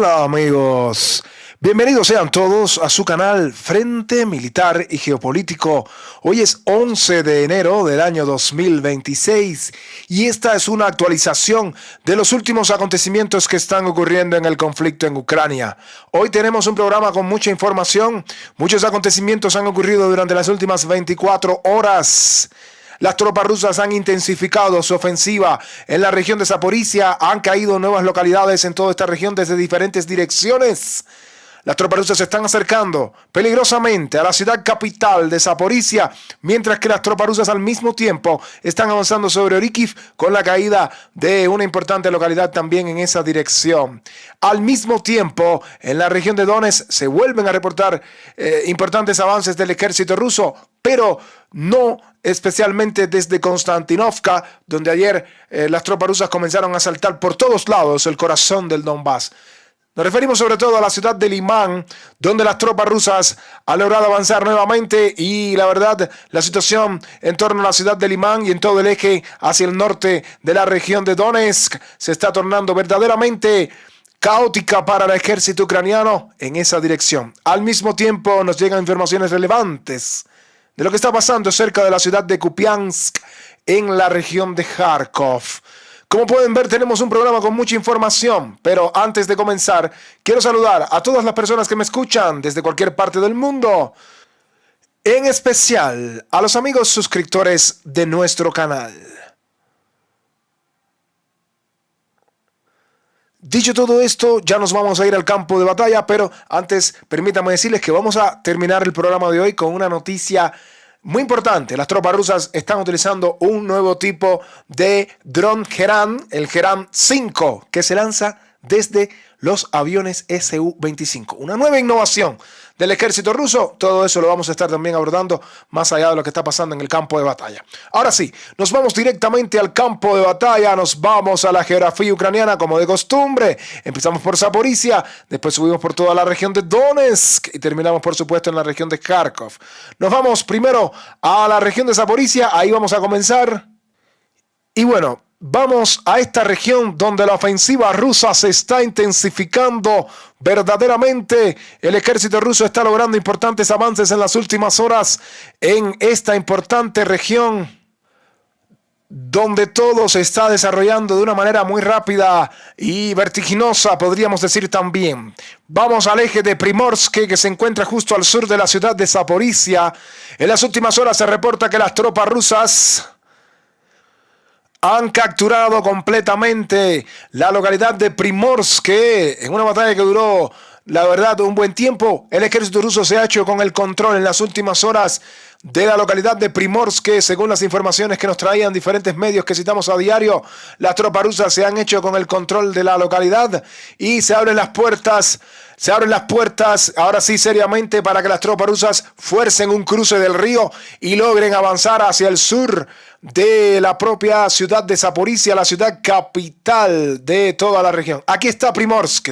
Hola amigos, bienvenidos sean todos a su canal Frente Militar y Geopolítico. Hoy es 11 de enero del año 2026 y esta es una actualización de los últimos acontecimientos que están ocurriendo en el conflicto en Ucrania. Hoy tenemos un programa con mucha información, muchos acontecimientos han ocurrido durante las últimas 24 horas. Las tropas rusas han intensificado su ofensiva en la región de Zaporizhia, han caído nuevas localidades en toda esta región desde diferentes direcciones. Las tropas rusas se están acercando peligrosamente a la ciudad capital de Zaporizhia, mientras que las tropas rusas al mismo tiempo están avanzando sobre Orikhiv con la caída de una importante localidad también en esa dirección. Al mismo tiempo, en la región de Donetsk se vuelven a reportar importantes avances del ejército ruso, pero no especialmente desde Konstantinovka, donde ayer las tropas rusas comenzaron a asaltar por todos lados el corazón del Donbass. Nos referimos sobre todo a la ciudad de Limán, donde las tropas rusas han logrado avanzar nuevamente y la verdad, la situación en torno a la ciudad de Limán y en todo el eje hacia el norte de la región de Donetsk se está tornando verdaderamente caótica para el ejército ucraniano en esa dirección. Al mismo tiempo nos llegan informaciones relevantes de lo que está pasando cerca de la ciudad de Kupiansk en la región de Kharkov. Como pueden ver, tenemos un programa con mucha información, pero antes de comenzar, quiero saludar a todas las personas que me escuchan desde cualquier parte del mundo, en especial a los amigos suscriptores de nuestro canal. Dicho todo esto, ya nos vamos a ir al campo de batalla, pero antes permítanme decirles que vamos a terminar el programa de hoy con una noticia muy importante. Las tropas rusas están utilizando un nuevo tipo de dron Geran, el Geran 5, que se lanza desde los aviones Su-25. Una nueva innovación del ejército ruso. Todo eso lo vamos a estar también abordando más allá de lo que está pasando en el campo de batalla. Ahora sí, nos vamos directamente al campo de batalla. Nos vamos a la geografía ucraniana como de costumbre. Empezamos por Zaporizhia, después subimos por toda la región de Donetsk y terminamos por supuesto en la región de Kharkov. Nos vamos primero a la región de Zaporizhia. Ahí vamos a comenzar. Y bueno, vamos a esta región donde la ofensiva rusa se está intensificando verdaderamente. El ejército ruso está logrando importantes avances en las últimas horas en esta importante región donde todo se está desarrollando de una manera muy rápida y vertiginosa, podríamos decir también. Vamos al eje de Primorsk, que se encuentra justo al sur de la ciudad de Zaporizhia. En las últimas horas se reporta que las tropas rusas han capturado completamente la localidad de Primorsk, en una batalla que duró, la verdad, un buen tiempo. El ejército ruso se ha hecho con el control en las últimas horas de la localidad de Primorsk, según las informaciones que nos traían diferentes medios que citamos a diario. Las tropas rusas se han hecho con el control de la localidad y se abren las puertas. Se abren las puertas, ahora sí seriamente, para que las tropas rusas fuercen un cruce del río y logren avanzar hacia el sur de la propia ciudad de Zaporizhia, la ciudad capital de toda la región. Aquí está Primorsk.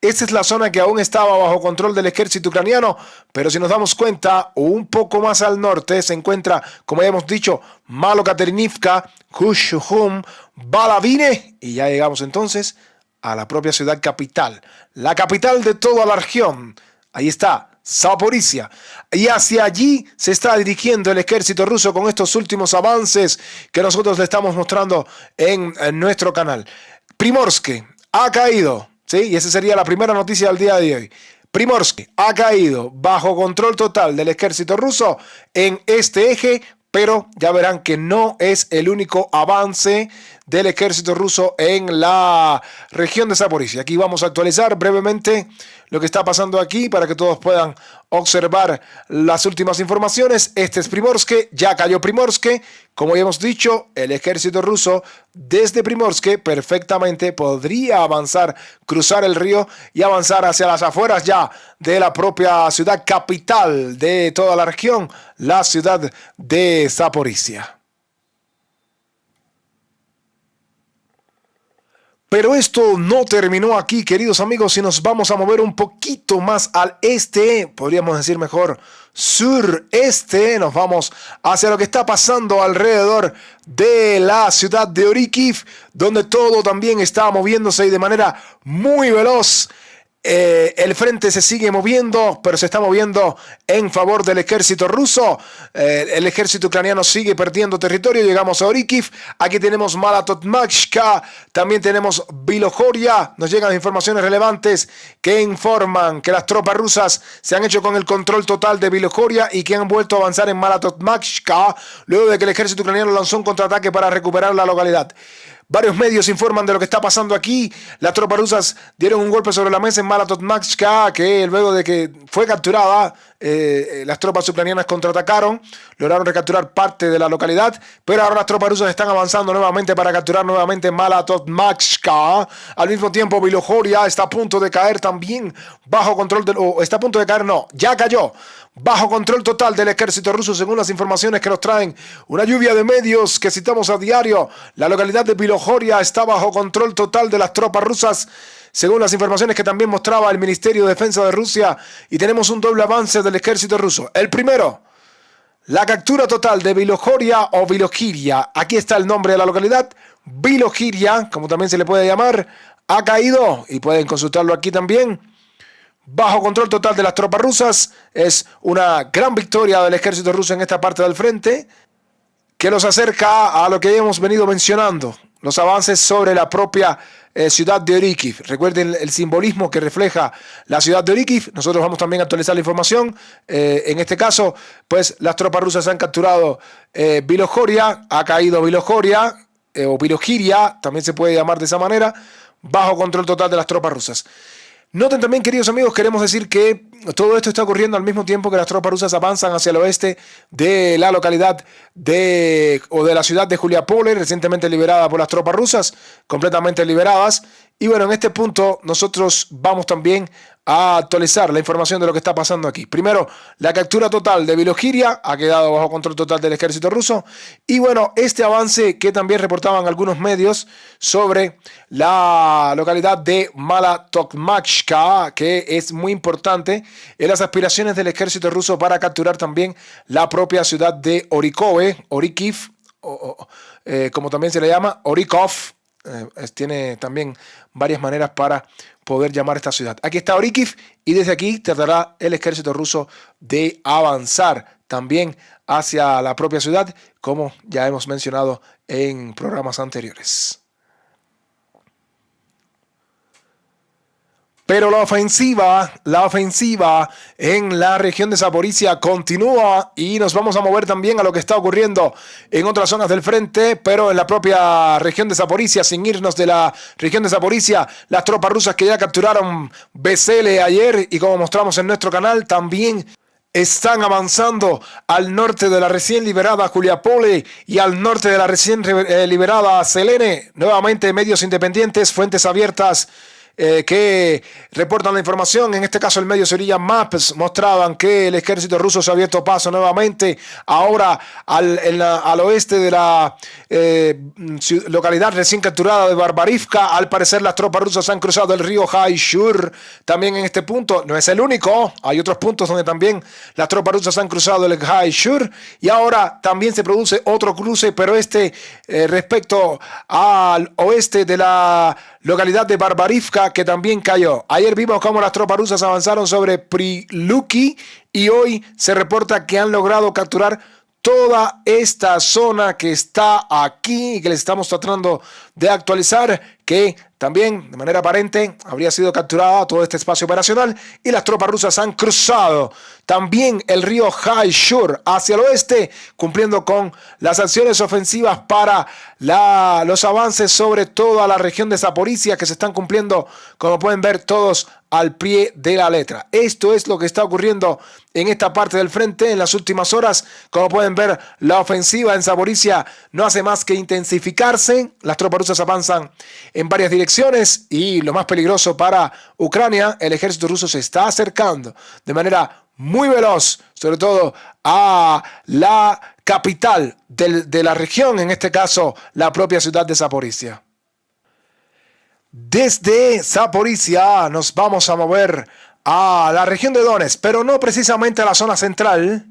Esta es la zona que aún estaba bajo control del ejército ucraniano, pero si nos damos cuenta, un poco más al norte se encuentra, como ya hemos dicho, Malokaterivka, Khushum, Balavine, y ya llegamos entonces a la propia ciudad capital, la capital de toda la región. Ahí está, Zaporizhia. Y hacia allí se está dirigiendo el ejército ruso con estos últimos avances que nosotros le estamos mostrando en nuestro canal. Primorsk ha caído, ¿sí? Y esa sería la primera noticia del día de hoy. Primorsk ha caído bajo control total del ejército ruso en este eje, pero ya verán que no es el único avance del ejército ruso en la región de Zaporizhia. Aquí vamos a actualizar brevemente lo que está pasando aquí para que todos puedan observar las últimas informaciones. Este es Primorsk, ya cayó Primorsk. Como ya hemos dicho, el ejército ruso desde Primorsk perfectamente podría avanzar, cruzar el río y avanzar hacia las afueras ya de la propia ciudad capital de toda la región, la ciudad de Zaporizhia. Pero esto no terminó aquí, queridos amigos, y nos vamos a mover un poquito más al este, podríamos decir mejor sureste. Nos vamos hacia lo que está pasando alrededor de la ciudad de Orikhiv, donde todo también está moviéndose y de manera muy veloz. El frente se sigue moviendo, pero se está moviendo en favor del ejército ruso. El ejército ucraniano sigue perdiendo territorio. Llegamos a Orikhiv. Aquí tenemos Malatotmachka. También tenemos Bilohoria. Nos llegan informaciones relevantes que informan que las tropas rusas se han hecho con el control total de Bilohoria y que han vuelto a avanzar en Malatotmachka luego de que el ejército ucraniano lanzó un contraataque para recuperar la localidad. Varios medios informan de lo que está pasando aquí. Las tropas rusas dieron un golpe sobre la mesa en Malatotmachka, que luego de que fue capturada, las tropas ucranianas contraatacaron, lograron recapturar parte de la localidad, pero ahora las tropas rusas están avanzando nuevamente para capturar nuevamente Malatotmachka. Al mismo tiempo, Bilohoria está a punto de caer también bajo control está a punto de caer, no, ya cayó. Bajo control total del ejército ruso, según las informaciones que nos traen una lluvia de medios que citamos a diario. La localidad de Bilohoria está bajo control total de las tropas rusas, según las informaciones que también mostraba el Ministerio de Defensa de Rusia. Y tenemos un doble avance del ejército ruso. El primero, la captura total de Bilohoria o Bilohiria. Aquí está el nombre de la localidad. Bilohiria, como también se le puede llamar, ha caído, y pueden consultarlo aquí también, bajo control total de las tropas rusas. Es una gran victoria del ejército ruso en esta parte del frente, que los acerca a lo que hemos venido mencionando, los avances sobre la propia ciudad de Orikhiv. Recuerden el simbolismo que refleja la ciudad de Orikhiv. Nosotros vamos también a actualizar la información. En este caso, pues las tropas rusas han capturado Bilohoria, ha caído Bilohoria, o Bilohiria, también se puede llamar de esa manera, bajo control total de las tropas rusas. Noten también, queridos amigos, queremos decir que todo esto está ocurriendo al mismo tiempo que las tropas rusas avanzan hacia el oeste de la localidad de la ciudad de Juliapole, recientemente liberada por las tropas rusas, completamente liberadas. Y bueno, en este punto nosotros vamos también a actualizar la información de lo que está pasando aquí. Primero, la captura total de Bilohiria ha quedado bajo control total del ejército ruso. Y bueno, este avance que también reportaban algunos medios sobre la localidad de Malatotmachka, que es muy importante en las aspiraciones del ejército ruso para capturar también la propia ciudad de Orikhiv, como también se le llama, Orikhov. Tiene también varias maneras para poder llamar esta ciudad. Aquí está Orikhiv y desde aquí tratará el ejército ruso de avanzar también hacia la propia ciudad, como ya hemos mencionado en programas anteriores. Pero la ofensiva en la región de Zaporizhia continúa y nos vamos a mover también a lo que está ocurriendo en otras zonas del frente, pero en la propia región de Zaporizhia, sin irnos de la región de Zaporizhia, las tropas rusas que ya capturaron Besele ayer y como mostramos en nuestro canal, también están avanzando al norte de la recién liberada Juliapole y al norte de la recién liberada Selene. Nuevamente medios independientes, fuentes abiertas, que reportan la información. En este caso el medio Syria Maps mostraban que el ejército ruso se ha abierto paso nuevamente ahora al oeste de la localidad recién capturada de Barbarivka. Al parecer las tropas rusas han cruzado el río Hai-Shur también en este punto. No es el único, hay otros puntos donde también las tropas rusas han cruzado el Hai-Shur y ahora también se produce otro cruce, pero respecto al oeste de la localidad de Barbarivka, que también cayó. Ayer vimos cómo las tropas rusas avanzaron sobre Priluki y hoy se reporta que han logrado capturar toda esta zona que está aquí y que les estamos tratando de actualizar, que también de manera aparente habría sido capturada todo este espacio operacional y las tropas rusas han cruzado también el río Hai-Shur hacia el oeste, cumpliendo con las acciones ofensivas para los avances sobre toda la región de Zaporizhia que se están cumpliendo, como pueden ver todos al pie de la letra. Esto es lo que está ocurriendo en esta parte del frente en las últimas horas. Como pueden ver, la ofensiva en Zaporizhia no hace más que intensificarse. Las tropas rusas avanzan en varias direcciones y lo más peligroso para Ucrania, el ejército ruso se está acercando de manera muy veloz, sobre todo a la capital de la región, en este caso la propia ciudad de Zaporizhia. Desde Zaporizhia nos vamos a mover a la región de Donetsk, pero no precisamente a la zona central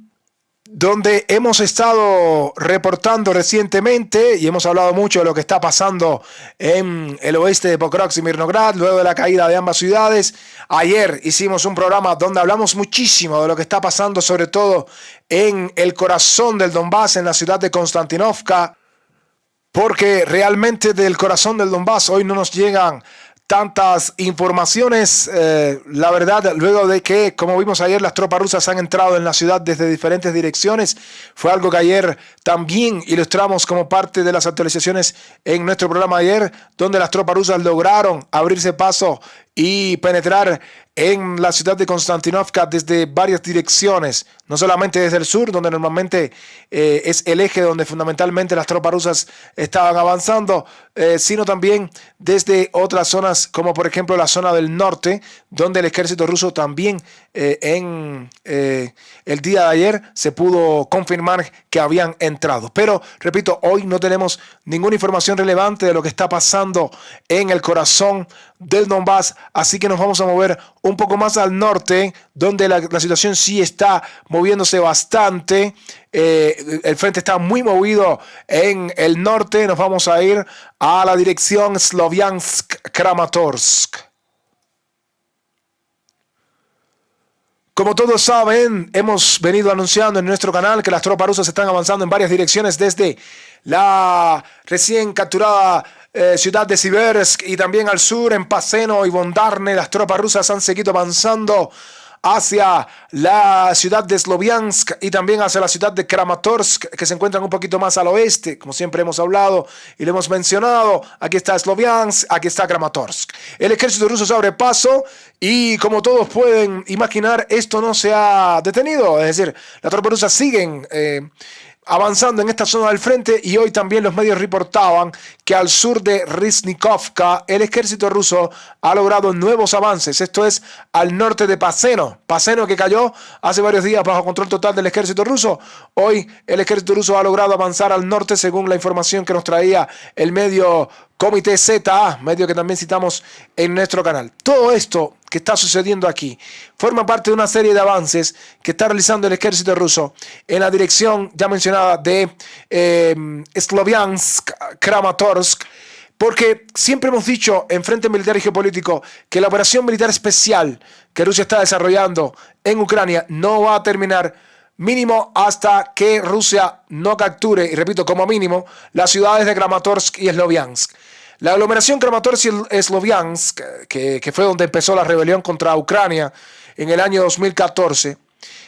donde hemos estado reportando recientemente y hemos hablado mucho de lo que está pasando en el oeste de Pokrovsk y Mirnograd, luego de la caída de ambas ciudades. Ayer hicimos un programa donde hablamos muchísimo de lo que está pasando, sobre todo en el corazón del Donbass, en la ciudad de Konstantinovka, porque realmente del corazón del Donbass hoy no nos llegan tantas informaciones, la verdad, luego de que, como vimos ayer, las tropas rusas han entrado en la ciudad desde diferentes direcciones. Fue algo que ayer también ilustramos como parte de las actualizaciones en nuestro programa ayer, donde las tropas rusas lograron abrirse paso y penetrar en la ciudad de Konstantinovka desde varias direcciones, no solamente desde el sur, donde normalmente es el eje donde fundamentalmente las tropas rusas estaban avanzando, sino también desde otras zonas, como por ejemplo la zona del norte, donde el ejército ruso también el día de ayer se pudo confirmar que habían entrado. Pero, repito, hoy no tenemos ninguna información relevante de lo que está pasando en el corazón del Donbass, así que nos vamos a mover un poco más al norte, donde la situación sí está moviéndose bastante. El frente está muy movido en el norte. Nos vamos a ir a la dirección Sloviansk-Kramatorsk. Como todos saben, hemos venido anunciando en nuestro canal que las tropas rusas están avanzando en varias direcciones desde la recién capturada ciudad de Siversk y también al sur en Paseno y Bondarne. Las tropas rusas han seguido avanzando hacia la ciudad de Sloviansk y también hacia la ciudad de Kramatorsk, que se encuentran un poquito más al oeste, como siempre hemos hablado y lo hemos mencionado. Aquí está Sloviansk, aquí está Kramatorsk. El ejército ruso se abre paso y, como todos pueden imaginar, esto no se ha detenido. Es decir, las tropas rusas siguen avanzando en esta zona del frente, y hoy también los medios reportaban que al sur de Riznikovka el ejército ruso ha logrado nuevos avances. Esto es al norte de Paseno, que cayó hace varios días bajo control total del ejército ruso. Hoy el ejército ruso ha logrado avanzar al norte, según la información que nos traía el medio Comité ZA, medio que también citamos en nuestro canal. Todo esto que está sucediendo aquí forma parte de una serie de avances que está realizando el ejército ruso en la dirección ya mencionada de Sloviansk-Kramatorsk, porque siempre hemos dicho en Frente Militar y Geopolítico que la operación militar especial que Rusia está desarrollando en Ucrania no va a terminar mínimo hasta que Rusia no capture, y repito, como mínimo, las ciudades de Kramatorsk y Sloviansk. La aglomeración Kramatorsk y Sloviansk, que fue donde empezó la rebelión contra Ucrania en el año 2014,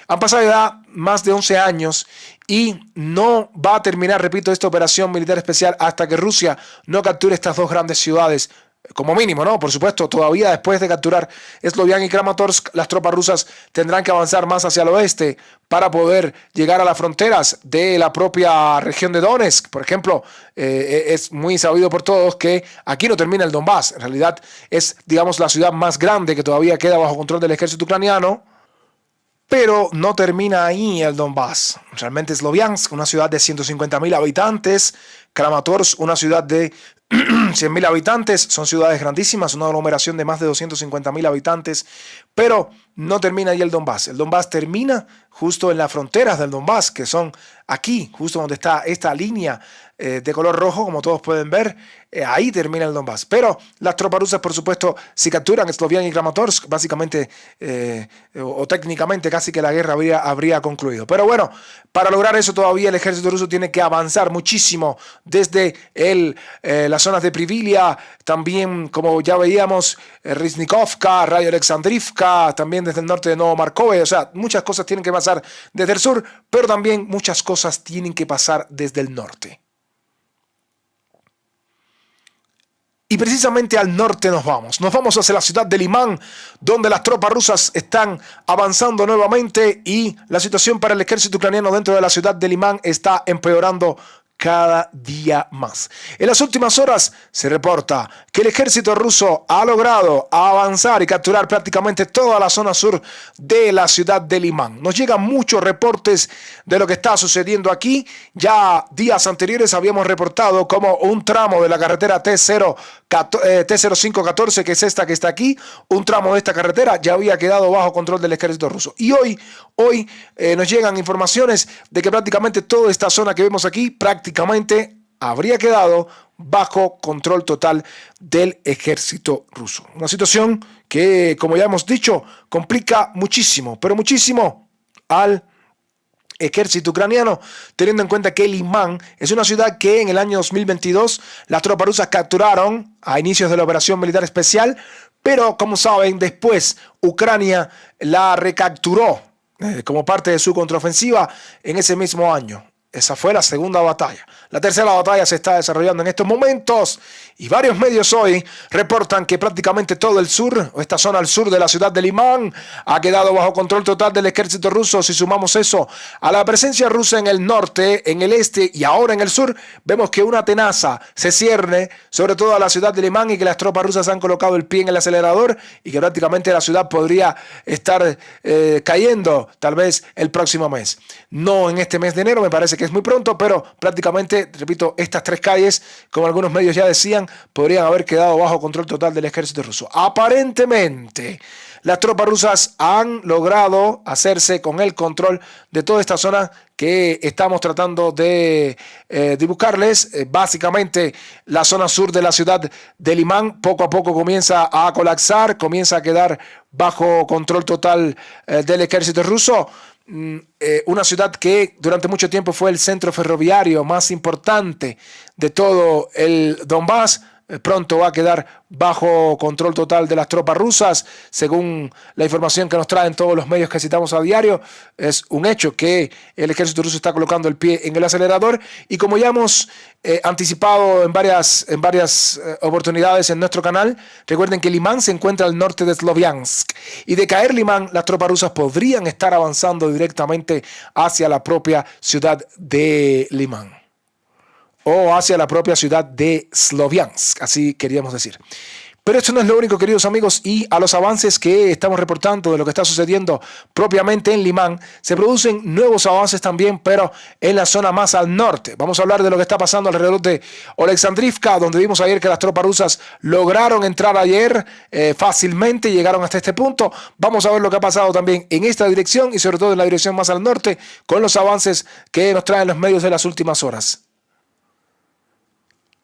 han pasado ya más de 11 años y no va a terminar, repito, esta operación militar especial hasta que Rusia no capture estas dos grandes ciudades. Como mínimo, ¿no? Por supuesto, todavía después de capturar Sloviansk y Kramatorsk, las tropas rusas tendrán que avanzar más hacia el oeste para poder llegar a las fronteras de la propia región de Donetsk. Por ejemplo, es muy sabido por todos que aquí no termina el Donbass. En realidad es, digamos, la ciudad más grande que todavía queda bajo control del ejército ucraniano, pero no termina ahí el Donbass. Realmente Sloviansk, una ciudad de 150.000 habitantes, Kramatorsk, una ciudad de 100.000 habitantes, son ciudades grandísimas, una aglomeración de más de 250.000 habitantes, pero no termina ahí el Donbass. El Donbass termina justo en las fronteras del Donbass, que son aquí, justo donde está esta línea de color rojo, como todos pueden ver. Ahí termina el Donbass. Pero las tropas rusas, por supuesto, si capturan Sloviansk y Kramatorsk, básicamente o técnicamente casi que la guerra habría concluido. Pero bueno, para lograr eso todavía el ejército ruso tiene que avanzar muchísimo desde las zonas de Privilia, también, como ya veíamos, Riznikovka, Radio Alexandrivka, también desde el norte de Novomarkove. O sea, muchas cosas tienen que pasar desde el sur, pero también muchas cosas tienen que pasar desde el norte. Y precisamente al norte nos vamos hacia la ciudad de Limán, donde las tropas rusas están avanzando nuevamente y la situación para el ejército ucraniano dentro de la ciudad de Limán está empeorando cada día más. En las últimas horas se reporta que el ejército ruso ha logrado avanzar y capturar prácticamente toda la zona sur de la ciudad de Limán. Nos llegan muchos reportes de lo que está sucediendo aquí. Ya días anteriores habíamos reportado como un tramo de la carretera T0514, que es esta que está aquí, un tramo de esta carretera ya había quedado bajo control del ejército ruso. Y hoy nos llegan informaciones de que prácticamente toda esta zona que vemos aquí prácticamente habría quedado bajo control total del ejército ruso. Una situación que, como ya hemos dicho, complica muchísimo, pero muchísimo al ejército ucraniano, teniendo en cuenta que Limán es una ciudad que en el año 2022 las tropas rusas capturaron a inicios de la operación militar especial, pero como saben, después Ucrania la recapturó como parte de su contraofensiva en ese mismo año. Esa fue la segunda batalla. La tercera batalla se está desarrollando en estos momentos y varios medios hoy reportan que prácticamente todo el sur, o esta zona al sur de la ciudad de Limán, ha quedado bajo control total del ejército ruso. Si sumamos eso a la presencia rusa en el norte, en el este y ahora en el sur, vemos que una tenaza se cierne sobre todo a la ciudad de Limán y que las tropas rusas han colocado el pie en el acelerador y que prácticamente la ciudad podría estar cayendo tal vez el próximo mes. No en este mes de enero, me parece que es muy pronto, pero prácticamente, repito, estas tres calles, como algunos medios ya decían, podrían haber quedado bajo control total del ejército ruso. Aparentemente, las tropas rusas han logrado hacerse con el control de toda esta zona que estamos tratando de dibujarles. Básicamente, la zona sur de la ciudad de Limán poco a poco comienza a colapsar, comienza a quedar bajo control total del ejército ruso. Una ciudad que durante mucho tiempo fue el centro ferroviario más importante de todo el Donbass, pronto va a quedar bajo control total de las tropas rusas, según la información que nos traen todos los medios que citamos a diario. Es un hecho que el ejército ruso está colocando el pie en el acelerador y como ya hemos anticipado en varias oportunidades en nuestro canal, recuerden que Limán se encuentra al norte de Sloviansk y de caer Limán, las tropas rusas podrían estar avanzando directamente hacia la propia ciudad de Limán o hacia la propia ciudad de Sloviansk, así queríamos decir. Pero esto no es lo único, queridos amigos, y a los avances que estamos reportando de lo que está sucediendo propiamente en Limán, se producen nuevos avances también, pero en la zona más al norte. Vamos a hablar de lo que está pasando alrededor de Oleksandrivka, donde vimos ayer que las tropas rusas lograron entrar ayer fácilmente, llegaron hasta este punto. Vamos a ver lo que ha pasado también en esta dirección y sobre todo en la dirección más al norte, con los avances que nos traen los medios de las últimas horas.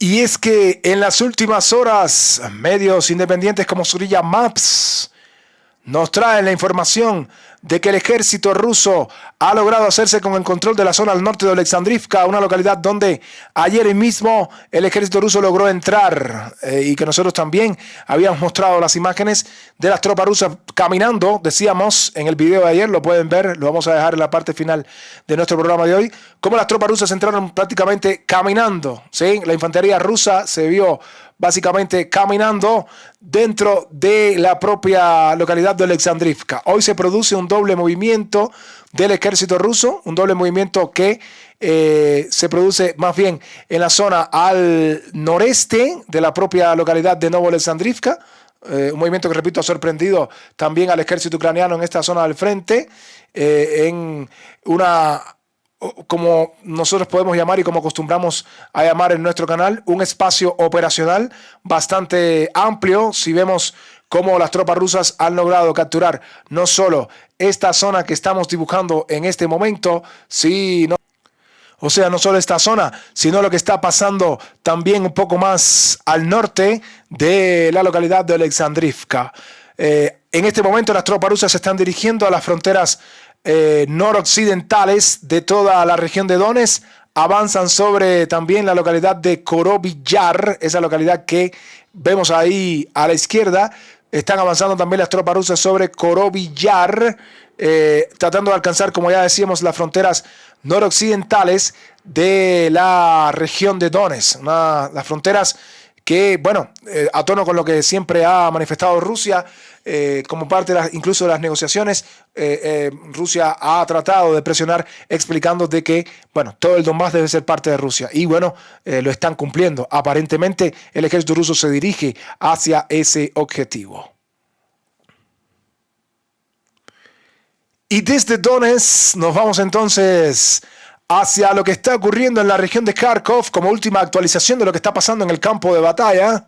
Y es que en las últimas horas, medios independientes como Surya Maps nos traen la información de que el ejército ruso ha logrado hacerse con el control de la zona al norte de Oleksandrivka, una localidad donde ayer mismo el ejército ruso logró entrar y que nosotros también habíamos mostrado las imágenes de las tropas rusas caminando, decíamos en el video de ayer, lo pueden ver, lo vamos a dejar en la parte final de nuestro programa de hoy, cómo las tropas rusas entraron prácticamente caminando, ¿sí? La infantería rusa se vio básicamente caminando dentro de la propia localidad de Oleksandrivka. Hoy se produce un doble movimiento del ejército ruso, un doble movimiento que se produce más bien en la zona al noreste de la propia localidad de Novo Oleksandrivka, un movimiento que, repito, ha sorprendido también al ejército ucraniano en esta zona del frente, en una, como nosotros podemos llamar y como acostumbramos a llamar en nuestro canal, un espacio operacional bastante amplio. Si vemos cómo las tropas rusas han logrado capturar no solo esta zona que estamos dibujando en este momento, no solo esta zona, sino lo que está pasando también un poco más al norte de la localidad de Oleksandrivka. En este momento las tropas rusas se están dirigiendo a las fronteras noroccidentales de toda la región de Donetsk, avanzan sobre también la localidad de Korovi-Yar, esa localidad que vemos ahí a la izquierda. Están avanzando también las tropas rusas sobre Korovi-Yar, tratando de alcanzar, como ya decíamos, las fronteras noroccidentales de la región de Donetsk, las fronteras que, bueno, a tono con lo que siempre ha manifestado Rusia, como parte incluso de las negociaciones, Rusia ha tratado de presionar explicando de que, bueno, todo el Donbass debe ser parte de Rusia. Y bueno, lo están cumpliendo. Aparentemente el ejército ruso se dirige hacia ese objetivo. Y desde Donetsk nos vamos entonces hacia lo que está ocurriendo en la región de Kharkov como última actualización de lo que está pasando en el campo de batalla.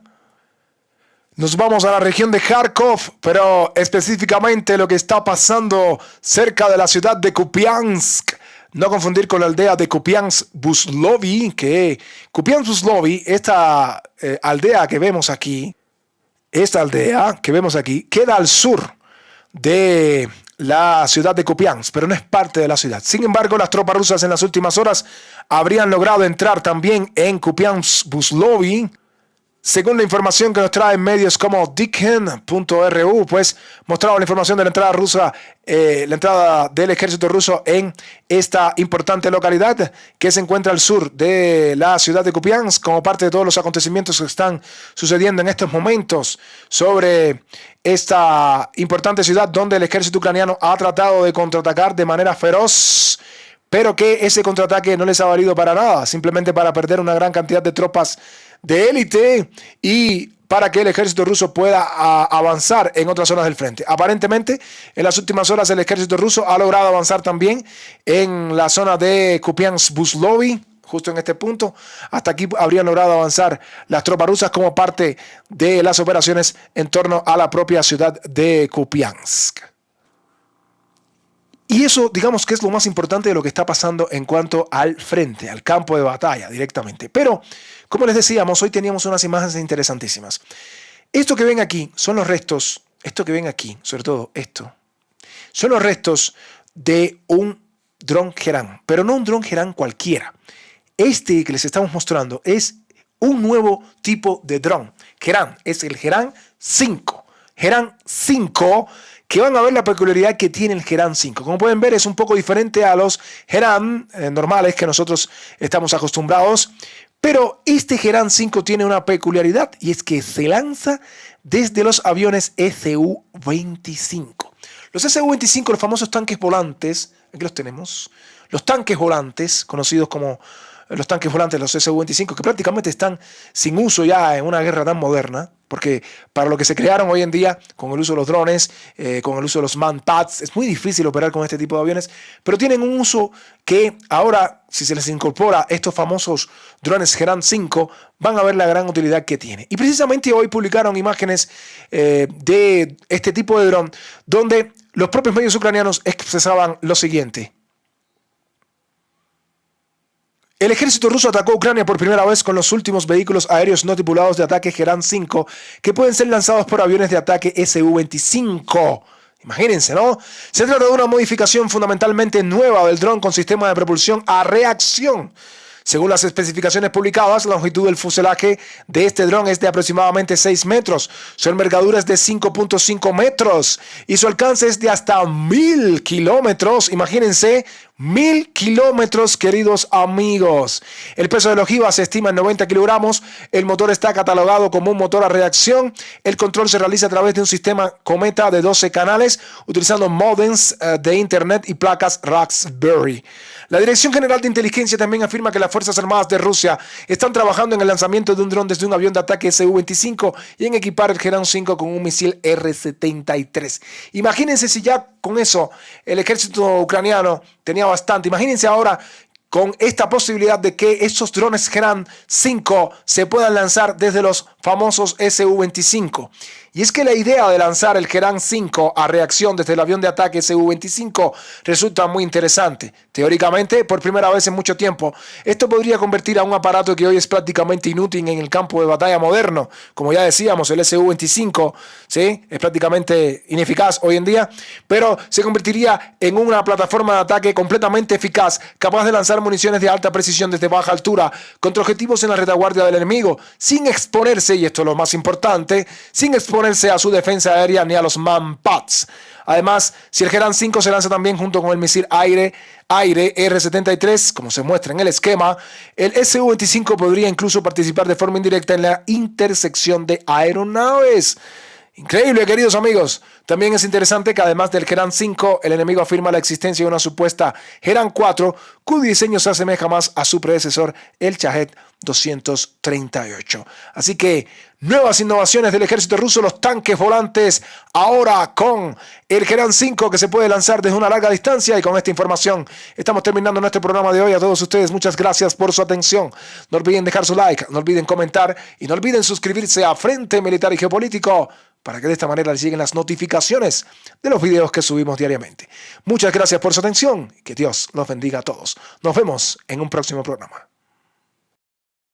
Nos vamos a la región de Kharkov, pero específicamente lo que está pasando cerca de la ciudad de Kupiansk. No confundir con la aldea de Kupiansk-Buslovy, que Kupiansk-Buslovy, esta aldea que vemos aquí, queda al sur de la ciudad de Kupiansk, pero no es parte de la ciudad. Sin embargo, las tropas rusas en las últimas horas habrían logrado entrar también en Kupiansk-Buslovy. Según la información que nos traen medios como Dicken.ru, pues mostraba la información de la entrada rusa, la entrada del ejército ruso en esta importante localidad que se encuentra al sur de la ciudad de Kupiansk, como parte de todos los acontecimientos que están sucediendo en estos momentos sobre esta importante ciudad donde el ejército ucraniano ha tratado de contraatacar de manera feroz, pero que ese contraataque no les ha valido para nada, simplemente para perder una gran cantidad de tropas de élite y para que el ejército ruso pueda avanzar en otras zonas del frente. Aparentemente, en las últimas horas el ejército ruso ha logrado avanzar también en la zona de Kupiansk-Buslovy, justo en este punto. Hasta aquí habrían logrado avanzar las tropas rusas como parte de las operaciones en torno a la propia ciudad de Kupiansk. Y eso, digamos que es lo más importante de lo que está pasando en cuanto al frente, al campo de batalla directamente. Pero, como les decíamos, hoy teníamos unas imágenes interesantísimas. Esto que ven aquí son los restos, esto que ven aquí, sobre todo esto, son los restos de un dron Gerán, pero no un dron Gerán cualquiera. Este que les estamos mostrando es un nuevo tipo de dron. Gerán, es el Gerán 5. Gerán 5, que van a ver la peculiaridad que tiene el Gerán 5. Como pueden ver, es un poco diferente a los Gerán normales que nosotros estamos acostumbrados, pero este Gerán 5 tiene una peculiaridad y es que se lanza desde los aviones Su-25. Los Su-25, los famosos tanques volantes, aquí los tenemos, los tanques volantes, conocidos como los tanques volantes, los Su-25, que prácticamente están sin uso ya en una guerra tan moderna, porque para lo que se crearon hoy en día, con el uso de los drones, con el uso de los manpads, es muy difícil operar con este tipo de aviones, pero tienen un uso que ahora, si se les incorpora estos famosos drones Gerán 5, van a ver la gran utilidad que tiene. Y precisamente hoy publicaron imágenes de este tipo de dron, donde los propios medios ucranianos expresaban lo siguiente. El ejército ruso atacó a Ucrania por primera vez con los últimos vehículos aéreos no tripulados de ataque Gerán 5 que pueden ser lanzados por aviones de ataque Su-25. Imagínense, ¿no? Se trata de una modificación fundamentalmente nueva del dron con sistema de propulsión a reacción. Según las especificaciones publicadas, la longitud del fuselaje de este dron es de aproximadamente 6 metros. Su envergadura es de 5.5 metros y su alcance es de hasta 1000 kilómetros. Imagínense, 1000 kilómetros, queridos amigos. El peso de la ojiva se estima en 90 kilogramos. El motor está catalogado como un motor a reacción. El control se realiza a través de un sistema Cometa de 12 canales, utilizando modems de internet y placas Raspberry. La Dirección General de Inteligencia también afirma que las Fuerzas Armadas de Rusia están trabajando en el lanzamiento de un dron desde un avión de ataque Su-25 y en equipar el Gerán 5 con un misil R-73. Imagínense si ya con eso el ejército ucraniano tenía bastante. Imagínense ahora con esta posibilidad de que estos drones Gerán 5 se puedan lanzar desde los famosos Su-25. Y es que la idea de lanzar el Gerán 5 a reacción desde el avión de ataque Su-25 resulta muy interesante. Teóricamente, por primera vez en mucho tiempo, esto podría convertir a un aparato que hoy es prácticamente inútil en el campo de batalla moderno. Como ya decíamos, el Su-25, ¿sí?, es prácticamente ineficaz hoy en día, pero se convertiría en una plataforma de ataque completamente eficaz, capaz de lanzar municiones de alta precisión desde baja altura contra objetivos en la retaguardia del enemigo, sin exponerse, y esto es lo más importante, sin exponerse sobreponerse a su defensa aérea ni a los Manpads. Además, si el Gerán 5 se lanza también junto con el misil aire-aire R-73, como se muestra en el esquema, el Su-25 podría incluso participar de forma indirecta en la intersección de aeronaves. Increíble, queridos amigos. También es interesante que además del Gerán 5, el enemigo afirma la existencia de una supuesta Gerán 4, cuyo diseño se asemeja más a su predecesor, el Shahed 238. Así que nuevas innovaciones del ejército ruso, los tanques volantes, ahora con el Gerán 5 que se puede lanzar desde una larga distancia. Y con esta información estamos terminando nuestro programa de hoy. A todos ustedes, muchas gracias por su atención. No olviden dejar su like, no olviden comentar y no olviden suscribirse a Frente Militar y Geopolítico para que de esta manera les lleguen las notificaciones de los videos que subimos diariamente. Muchas gracias por su atención y que Dios los bendiga a todos. Nos vemos en un próximo programa.